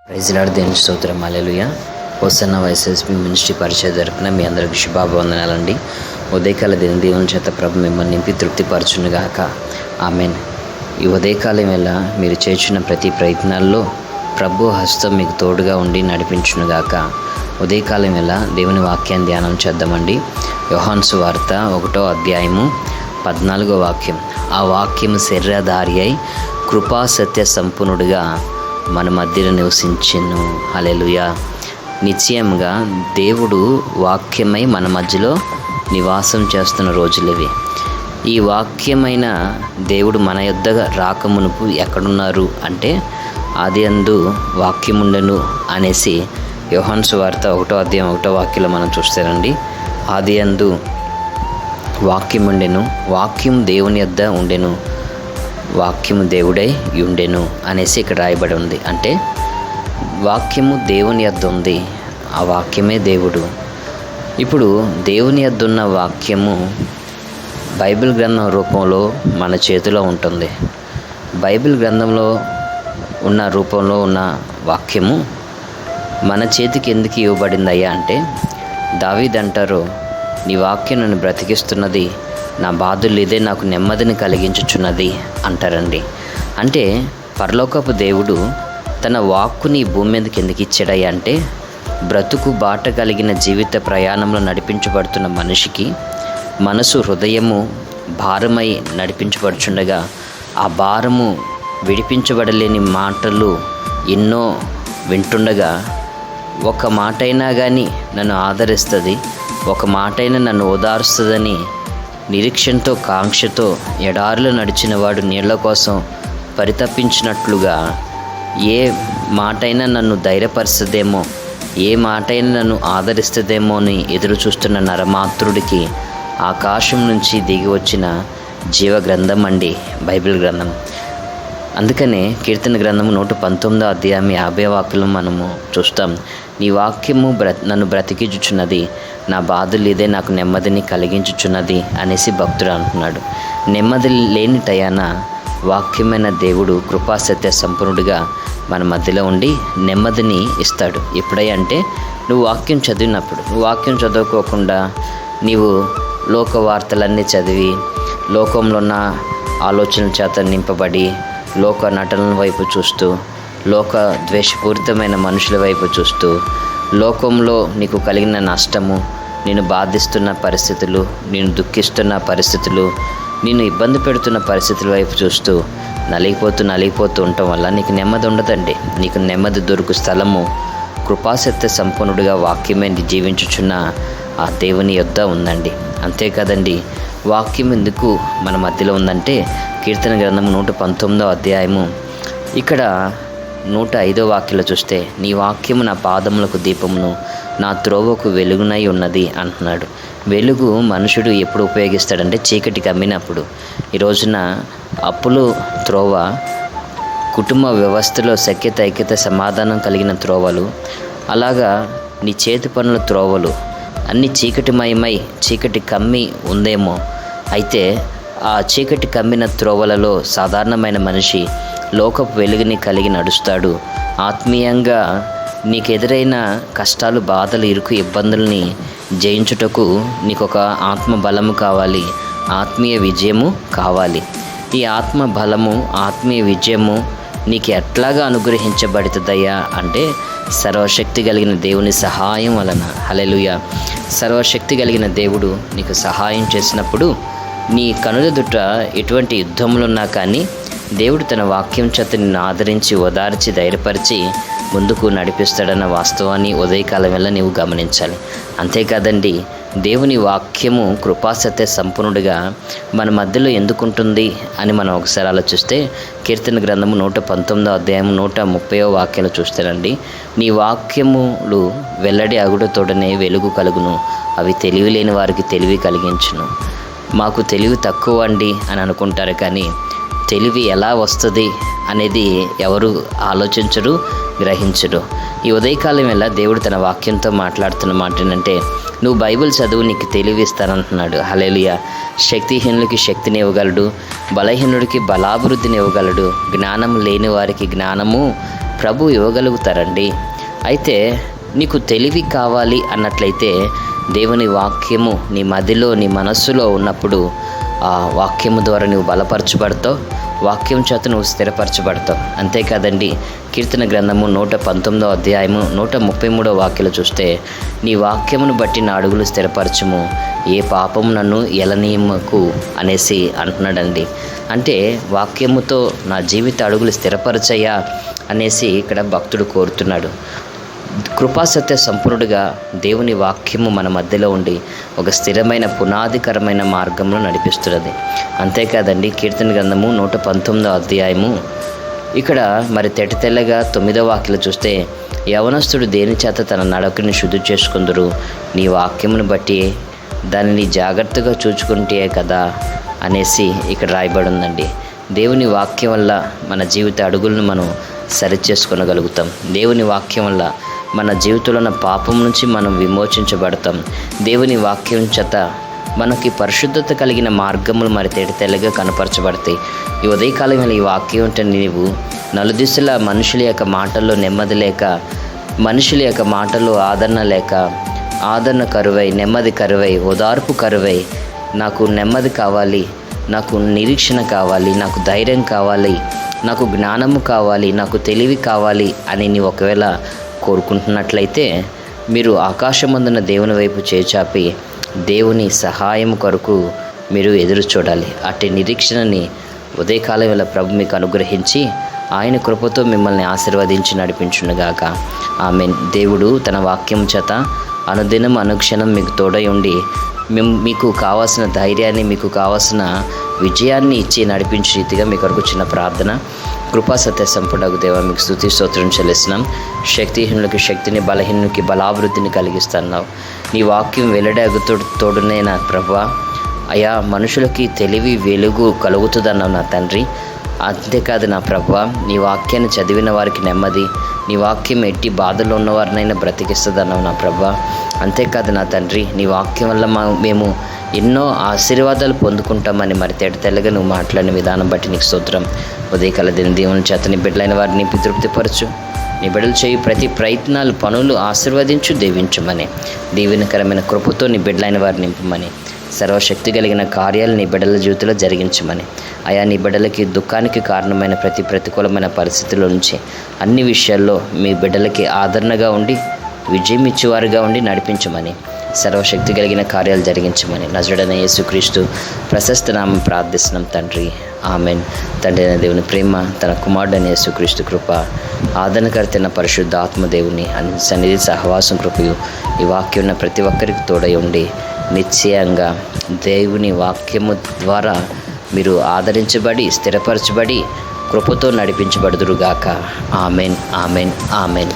Praise lord, దేవునికి స్తోత్రం. హల్లెలూయా. Hosanna వైఎస్ఎస్బి ministry పరిచయ తరపున మీ అందరికి శుభాభివందనాలండి. ఉదయకాల దేవుని చేత ప్రభు మిమ్మల్ని నింపి తృప్తిపరచునుగాక. ఆమెన్. ఈ ఉదయకాలం వేళ మీరు చేస్తున్న ప్రతి ప్రయత్నాల్లో ప్రభు హస్తం మీకు తోడుగా ఉండి నడిపించునుగాక. ఉదయకాలం వేళ దేవుని వాక్యాన్ని ధ్యానం చేద్దామండి. యోహాను సువార్త 1వ అధ్యాయము 14వ వాక్యం. ఆ వాక్యము శరీరధారి అయి కృపా సత్య సంపూర్ణుడిగా మన మధ్యలో నివసించెను. హల్లెలూయా. నిశ్చయంగా దేవుడు వాక్యమై మన మధ్యలో నివాసం చేస్తున్న రోజులవి. ఈ వాక్యమైన దేవుడు మన యొద్దగా రాకమునుపు ఎక్కడున్నారు అంటే ఆదియందు వాక్యముండెను అనేసి యోహాను సువార్త 1వ అధ్యాయం 1వ వాక్యంలో మనం చూస్తారండి. ఆదియందు వాక్యముండెను, వాక్యం దేవుని యొద్ద ఉండెను, వాక్యము దేవుడై ఉండెను అనేసి ఇక్కడ రాయబడి ఉంది. అంటే వాక్యము దేవుని యొద్ద ఉంది, ఆ వాక్యమే దేవుడు. ఇప్పుడు దేవుని యొద్ద ఉన్న వాక్యము బైబిల్ గ్రంథం రూపంలో మన చేతిలో ఉంటుంది. బైబిల్ గ్రంథంలో ఉన్న రూపంలో ఉన్న వాక్యము మన చేతికి ఎందుకు ఇవ్వబడిందయ్యా అంటే దావీదు అంటారు, నీ వాక్యం నన్ను బ్రతికిస్తున్నది, నా బాధలు ఇదే నాకు నెమ్మదిని కలిగించుచున్నది అంటారండి. అంటే పరలోకపు దేవుడు తన వాక్కుని భూమి మీదకి ఎందుకు ఇచ్చాడయ్యా అంటే బ్రతుకు బాట కలిగిన జీవిత ప్రయాణంలో నడిపించబడుతున్న మనిషికి మనసు హృదయము భారమై నడిపించబడుచుండగా ఆ భారము విడిపించబడలేని మాటలు ఎన్నో వింటుండగా ఒక మాటైనా కానీ నన్ను ఆదరిస్తుంది, ఒక మాటైనా నన్ను ఓదారుస్తుందని నిరీక్షణతో కాంక్షతో ఎడారిలో నడిచిన వాడు నీళ్ల కోసం పరితపించినట్లుగా ఏ మాటైనా నన్ను ధైర్యపరుస్తుందేమో, ఏ మాటైనా నన్ను ఆదరిస్తుందేమో అని ఎదురు చూస్తున్న నరమాత్రుడికి ఆకాశం నుంచి దిగి వచ్చిన జీవ గ్రంథం అండి బైబిల్ గ్రంథం. అందుకనే కీర్తన గ్రంథము 119వ అధ్యాయం 50వ వాక్యంలో మనము చూస్తాం, నీ వాక్యము నన్ను బ్రతికించుచున్నది, నా బాధలు ఇదే నాకు నెమ్మదిని కలిగించుచున్నది అనేసి భక్తుడు అంటున్నాడు. నెమ్మది లేని టయాన వాక్యమైన దేవుడు కృపాసత్య సంపూర్ణుడిగా మన మధ్యలో ఉండి నెమ్మదిని ఇస్తాడు. ఎప్పుడయ్యా అంటే నువ్వు వాక్యం చదివినప్పుడు. నువ్వు వాక్యం చదవుకోకుండా నీవు లోక వార్తలన్నీ చదివి లోకంలో ఉన్న ఆలోచనల చేత నింపబడి లోక నటనల వైపు చూస్తూ, లోక ద్వేషపూరితమైన మనుషుల వైపు చూస్తూ, లోకంలో నీకు కలిగిన నష్టము, నేను బాధిస్తున్న పరిస్థితులు, నేను దుఃఖిస్తున్న పరిస్థితులు, నేను ఇబ్బంది పెడుతున్న పరిస్థితుల వైపు చూస్తూ నలిగిపోతూ ఉండటం వల్ల నీకు నెమ్మది ఉండదండి. నీకు నెమ్మది దొరుకు స్థలము కృపాసత్య సంపన్నుడిగా వాక్యమే జీవించుచున్న ఆ దేవుని యొద్ద ఉందండి. అంతేకాదండి, వాక్యం ఎందుకు మన మధ్యలో ఉందంటే కీర్తన గ్రంథం 119వ అధ్యాయము ఇక్కడ 105వ వాక్యంలో చూస్తే, నీ వాక్యము నా పాదములకు దీపమును, నా త్రోవకు వెలుగునై ఉన్నది అంటున్నాడు. వెలుగు మనుషుడు ఎప్పుడు ఉపయోగిస్తాడంటే చీకటి కమ్మినప్పుడు. ఈ రోజున అప్పులు త్రోవ, కుటుంబ వ్యవస్థలో సఖ్యత ఐక్యత సమాధానం కలిగిన త్రోవలు, అలాగా నీ చేతి పనుల త్రోవలు అన్నీ చీకటిమయమై చీకటి కమ్మి ఉందేమో. అయితే ఆ చీకటి కమ్మిన త్రోవలలో సాధారణమైన మనిషి లోకపు వెలుగుని కలిగి నడుస్తాడు. ఆత్మీయంగా నీకు ఎదురైన కష్టాలు, బాధలు, ఇరుకు, ఇబ్బందుల్ని జయించుటకు నీకు ఒక ఆత్మ బలము కావాలి, ఆత్మీయ విజయము కావాలి. ఈ ఆత్మ బలము, ఆత్మీయ విజయము నీకు ఎట్లాగా అనుగ్రహించబడుతుందయ్యా అంటే సర్వశక్తి కలిగిన దేవుని సహాయం వలన. హల్లెలూయా. సర్వశక్తి కలిగిన దేవుడు నీకు సహాయం చేసినప్పుడు నీ కనులెదుట ఎటువంటి యుద్ధములున్నా కానీ దేవుడు తన వాక్యం చేత నిన్ను ఆదరించి ఓదార్చి ధైర్యపరిచి ముందుకు నడిపిస్తాడన్న వాస్తవాన్ని ఉదయకాలం వల్ల నీవు గమనించాలి. అంతేకాదండి, దేవుని వాక్యము కృపాసత్య సంపూర్ణుడిగా మన మధ్యలో ఎందుకుంటుంది అని మనం ఒకసారి ఆలోచిస్తే కీర్తన గ్రంథము 119వ అధ్యాయం 130వ వాక్యాలు చూస్తారండి. నీ వాక్యములు వెల్లడి అగుడుతోడనే వెలుగు కలుగును, అవి తెలివి లేని వారికి తెలివి కలిగించును. మాకు తెలివి తక్కువ అండి అని అనుకుంటారు, కానీ తెలివి ఎలా వస్తుంది అనేది ఎవరు ఆలోచించరు, గ్రహించరు. ఈ ఉదయకాలం వల్ల దేవుడు తన వాక్యంతో మాట్లాడుతున్న మాట ఏంటంటే, నువ్వు బైబిల్ చదువు, నీకు తెలివి ఇస్తానంటున్నాడు. హల్లెలూయా. శక్తిహీనులకి శక్తిని ఇవ్వగలడు, బలహీనుడికి బలాభివృద్ధిని ఇవ్వగలడు, జ్ఞానం లేని వారికి జ్ఞానము ప్రభు ఇవ్వగలుగుతారండి. అయితే నీకు తెలివి కావాలి అన్నట్లయితే దేవుని వాక్యము నీ మదిలో నీ మనస్సులో ఉన్నప్పుడు ఆ వాక్యము ద్వారా నువ్వు బలపరచబడతావు, వాక్యం చేత నువ్వు స్థిరపరచబడతావు. అంతేకాదండి, కీర్తన గ్రంథము 119వ అధ్యాయము 133వ వాక్యలు చూస్తే, నీ వాక్యమును బట్టి నా అడుగులు స్థిరపరచుము, ఏ పాపము నన్ను ఎలనీయమకు అనేసి అంటున్నాడండి. అంటే వాక్యముతో నా జీవిత అడుగులు స్థిరపరచయ్యా అనేసి ఇక్కడ భక్తుడు కోరుతున్నాడు. కృపాసత్య సంపూర్ణుడిగా దేవుని వాక్యము మన మధ్యలో ఉండి ఒక స్థిరమైన పునాదికరమైన మార్గంలో నడిపిస్తున్నది. అంతేకాదండి, కీర్తన గ్రంథము 119వ అధ్యాయము ఇక్కడ మరి తెల్లగా 9వ వాక్యలు చూస్తే, యవనస్తుడు దేని చేత తన నడకని శుద్ధి చేసుకుందరు, నీ వాక్యమును బట్టి దానిని జాగ్రత్తగా చూచుకుంటే కదా అనేసి ఇక్కడ రాయబడి ఉందండి. దేవుని వాక్యం వల్ల మన జీవిత అడుగులను మనం సరిచేసుకోగలుగుతాం. దేవుని వాక్యం వల్ల మన జీవితంలో ఉన్న పాపం నుంచి మనం విమోచించబడతాం. దేవుని వాక్యం చేత మనకి పరిశుద్ధత కలిగిన మార్గములు మరి తెల్లగా కనపరచబడతాయి. ఈ ఉదయకాలం ఈ వాక్యం ఉంటే నీవు నలుదిశల మనుషుల యొక్క మాటల్లో నెమ్మది లేక, మనుషుల యొక్క మాటల్లో ఆదరణ లేక, ఆదరణ కరువై, నెమ్మది కరువై, ఓదార్పు కరువై, నాకు నెమ్మది కావాలి, నాకు నిరీక్షణ కావాలి, నాకు ధైర్యం కావాలి, నాకు జ్ఞానము కావాలి, నాకు తెలివి కావాలి అని నీవు ఒకవేళ కోరుకుంటున్నట్లయితే మీరు ఆకాశమందున దేవుని వైపు చేచాపి దేవుని సహాయం కొరకు మీరు ఎదురు చూడాలి. అట్టి నిరీక్షణని ఉదయకాలం వేళ ప్రభు మీకు అనుగ్రహించి ఆయన కృపతో మిమ్మల్ని ఆశీర్వదించి నడిపించునుగాక. ఆమేన్. దేవుడు తన వాక్యం చేత అనుదినం అనుక్షణం మీకు తోడై ఉండి మీకు కావాల్సిన ధైర్యాన్ని, మీకు కావాల్సిన విజయాన్ని ఇచ్చి నడిపించే రీతిగా మీ కొరకు చిన్న ప్రార్థన. కృపా సత్య సంపూర్ణకు దేవ మీకు స్తుతి స్తోత్రం చెల్లిస్తున్నాం. శక్తిహీనులకి శక్తిని, బలహీనులకి బలాభివృద్ధిని కలిగిస్తున్నావు. నీ వాక్యం వెల్లడాగుతో తోడునే నా ప్రభువా. అయా, మనుషులకి తెలివి వెలుగు కలుగుతుందన్నావు నా తండ్రి. అంతేకాదు నా ప్రభువా, నీ వాక్యాన్ని చదివిన వారికి నెమ్మది, నీ వాక్యం ఎట్టి బాధలో ఉన్నవారినైనా బ్రతికిస్తుందన్నావు నా ప్రభువా. అంతేకాదు నా తండ్రి, నీ వాక్యం వల్ల మేము ఎన్నో ఆశీర్వాదాలు పొందుకుంటామని మరి తెల్లగా నువ్వు మాట్లాడిన విధానం బట్టి నీకు స్తోత్రం. ఉదయకాల దేవుని చేత నీ బిడ్డలైన వారిని తృప్తిపరచు. నీ బిడ్డలు చేయి ప్రతి ప్రయత్నాలు, పనులు ఆశీర్వదించు, దీవించమని, దీవెనకరమైన కృపతో నీ బిడ్డలైన వారిని నింపమని, సర్వశక్తి కలిగిన కార్యాలు నీ బిడ్డల జీవితంలో జరిగించమని, అయా నీ బిడ్డలకి దుఃఖానికి కారణమైన ప్రతి ప్రతికూలమైన పరిస్థితుల నుంచి అన్ని విషయాల్లో మీ బిడ్డలకి ఆదరణగా ఉండి విజయం ఇచ్చేవారుగా ఉండి నడిపించమని, సర్వశక్తి కలిగిన కార్యాలు జరిగించమని నజరుడైన యేసుక్రీస్తు ప్రశస్త నామం ప్రార్థిస్తున్నాం తండ్రి. ఆమెన్. తండ్రి అయిన దేవుని ప్రేమ, తన కుమారుడైన యేసుక్రీస్తు కృప, ఆదరణకర్తైన పరిశుద్ధ ఆత్మదేవుని సన్నిధి సహవాసం కృపయు ఈ వాక్యం ఉన్న ప్రతి ఒక్కరికి తోడై ఉండి నిశ్చయంగా దేవుని వాక్యము ద్వారా మీరు ఆదరించబడి, స్థిరపరచబడి, కృపతో నడిపించబడుదురుగాక. Amen, amen, amen.